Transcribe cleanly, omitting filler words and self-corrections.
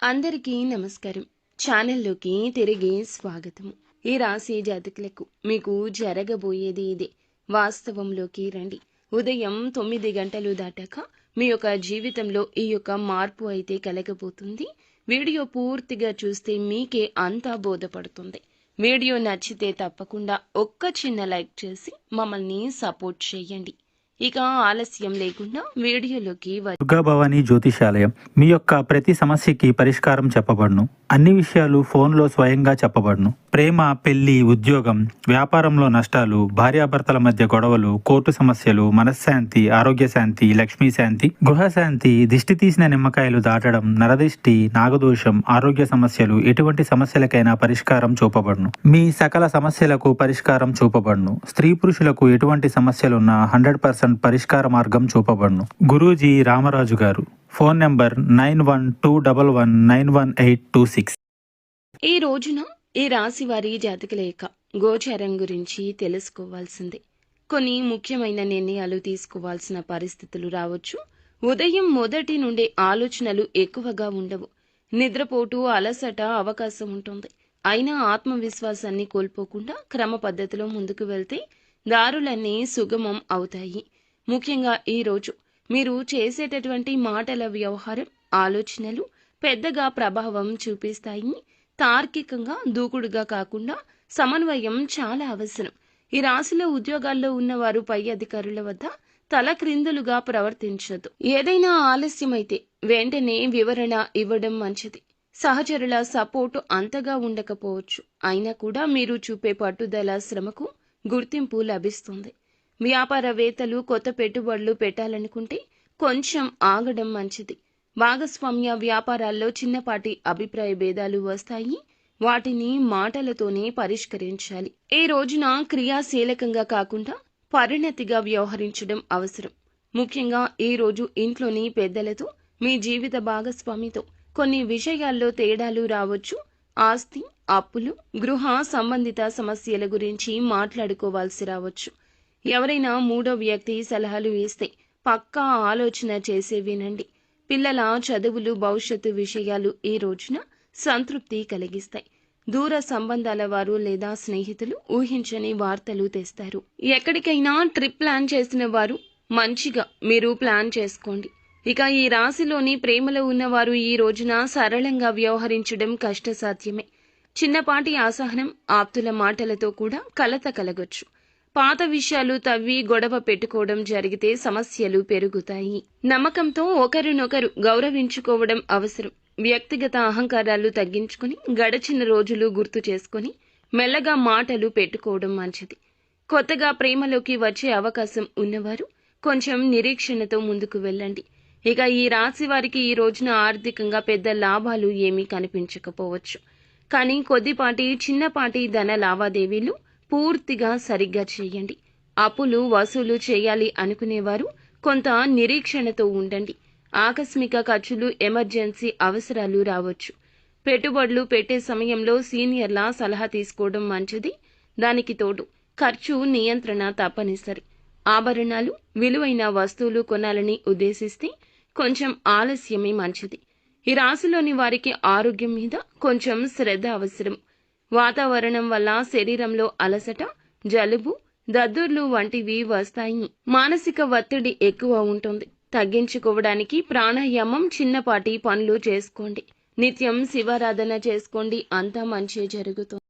అందరికీ నమస్కారం. ఛానల్లోకి తిరిగి స్వాగతము. ఈ రాశి జాతకులకు మీకు జరగబోయేది ఇదే. వాస్తవంలోకి రండి. ఉదయం 9 గంటలు దాటాక మీ యొక్క జీవితంలో ఈ యొక్క మార్పు అయితే కలగబోతుంది. వీడియో పూర్తిగా చూస్తే మీకే అంతా బోధపడుతుంది. వీడియో నచ్చితే తప్పకుండా ఒక్క చిన్న లైక్ చేసి మమ్మల్ని సపోర్ట్ చేయండి. ఇక ఆలస్యం లేకుండా వీడియోలోకి దుర్గా భవానీ జ్యోతిషాలయం మీ యొక్క ప్రతి సమస్యకి పరిష్కారం చెప్పబడును. అన్ని విషయాలు ఫోన్లో స్వయంగా చెప్పబడును. ప్రేమ, పెళ్లి, ఉద్యోగం, వ్యాపారంలో నష్టాలు, భార్యాభర్తల మధ్య గొడవలు, కోర్టు సమస్యలు, మనశ్శాంతి, ఆరోగ్య శాంతి, లక్ష్మీ శాంతి, గృహశాంతి, దిష్టి తీసిన నిమ్మకాయలు దాటడం, నరదిష్టి, నాగదోషం, ఆరోగ్య సమస్యలు, ఎటువంటి సమస్యలకైనా పరిష్కారం చూపబడును. మీ సకల సమస్యలకు పరిష్కారం చూపబడును. స్త్రీ పురుషులకు ఎటువంటి సమస్యలున్నా 100% పరిష్కార మార్గం చూపబడును. గురూజీ రామరాజు గారు. Phone number 9121191826. ఈ రోజున ఈ రాశి వారి జాతకుల యొక్క గోచారం గురించి తెలుసుకోవాల్సిందే. కొన్ని ముఖ్యమైన నిర్ణయాలు తీసుకోవాల్సిన పరిస్థితులు రావచ్చు. ఉదయం మొదటి నుండే ఆలోచనలు ఎక్కువగా ఉండవు. నిద్రపోటు, అలసట అవకాశం ఉంటుంది. అయినా ఆత్మవిశ్వాసాన్ని కోల్పోకుండా క్రమ పద్ధతిలో ముందుకు వెళ్తే దారులన్నీ సుగమం అవుతాయి. ముఖ్యంగా ఈ రోజు మీరు చేసేటటువంటి మాటల వ్యవహారం, ఆలోచనలు పెద్దగా ప్రభావం చూపిస్తాయి. తార్కికంగా, దూకుడుగా కాకుండా సమన్వయం చాలా అవసరం. ఈ రాశిలో ఉద్యోగాల్లో ఉన్నవారు పై అధికారుల వద్ద తలక్రిందులుగా ప్రవర్తించదు. ఏదైనా ఆలస్యమైతే వెంటనే వివరణ ఇవ్వడం మంచిది. సహచరుల సపోర్టు అంతగా ఉండకపోవచ్చు. అయినా కూడా మీరు చూపే పట్టుదల, శ్రమకు గుర్తింపు లభిస్తుంది. వ్యాపారవేత్తలు కొత్త పెట్టుబడులు పెట్టాలనుకుంటే కొంచెం ఆగడం మంచిది. భాగస్వామ్య వ్యాపారాల్లో చిన్నపాటి అభిప్రాయ భేదాలు వస్తాయి. వాటిని మాటలతోనే పరిష్కరించాలి. ఈ రోజున క్రియాశీలకంగా కాకుండా పరిణతిగా వ్యవహరించడం అవసరం. ముఖ్యంగా ఈ రోజు ఇంట్లోని పెద్దలతో, మీ జీవిత భాగస్వామితో కొన్ని విషయాల్లో తేడాలు రావచ్చు. ఆస్తి, అప్పులు, గృహ సంబంధిత సమస్యల గురించి మాట్లాడుకోవాల్సి రావచ్చు. ఎవరైనా మూడో వ్యక్తి సలహాలు ఇస్తే పక్కా ఆలోచన చేసే వినండి. పిల్లల చదువులు, భవిష్యత్తు విషయాలు ఈ రోజున సంతృప్తి కలిగిస్తాయి. దూర సంబంధాల వారు లేదా స్నేహితులు ఊహించని వార్తలు తెస్తారు. ఎక్కడికైనా ట్రిప్ ప్లాన్ చేసిన వారు మంచిగా మీరు ప్లాన్ చేసుకోండి. ఇక ఈ రాశిలోని ప్రేమలో ఉన్నవారు ఈ రోజున సరళంగా వ్యవహరించడం కష్టసాధ్యమే. చిన్నపాటి అసహనం, ఆప్తుల మాటలతో కూడా కలత కలగొచ్చు. పాత విషయాలు తవ్వి గొడవ పెట్టుకోవడం జరిగితే సమస్యలు పెరుగుతాయి. నమ్మకంతో ఒకరినొకరు గౌరవించుకోవడం అవసరం. వ్యక్తిగత అహంకారాలు తగ్గించుకుని గడిచిన రోజులు గుర్తు చేసుకుని మెల్లగా మాటలు పెట్టుకోవడం మంచిది. కొత్తగా ప్రేమలోకి వచ్చే అవకాశం ఉన్నవారు కొంచెం నిరీక్షణతో ముందుకు వెళ్ళండి. ఇక ఈ రాశి వారికి ఈ రోజున ఆర్థికంగా పెద్ద లాభాలు ఏమీ కనిపించకపోవచ్చు. కానీ కొద్దిపాటి, చిన్నపాటి ధన లావాదేవీలు పూర్తిగా సరిగ్గా చేయండి. అప్పులు వసూలు చేయాలి అనుకునేవారు కొంత నిరీక్షణతో ఉండండి. ఆకస్మిక ఖర్చులు, ఎమర్జెన్సీ అవసరాలు రావచ్చు. పెట్టుబడులు పెట్టే సమయంలో సీనియర్ల సలహా తీసుకోవడం మంచిది. దానికి తోడు ఖర్చు నియంత్రణ తప్పనిసరి. ఆభరణాలు, విలువైన వస్తువులు కొనాలని ఉద్దేశిస్తే కొంచెం ఆలస్యమే మంచిది. ఈ రాశిలోని వారికి ఆరోగ్యం మీద కొంచెం శ్రద్ధ అవసరం. వాతావరణం వల్ల శరీరంలో అలసట, జలుబు, దద్దుర్లు వంటివి వస్తాయి. మానసిక ఒత్తిడి ఎక్కువ ఉంటుంది. తగ్గించుకోవడానికి ప్రాణాయామం, చిన్నపాటి పనులు చేసుకోండి. నిత్యం శివారాధన చేసుకోండి. అంతా మంచి జరుగుతుంది.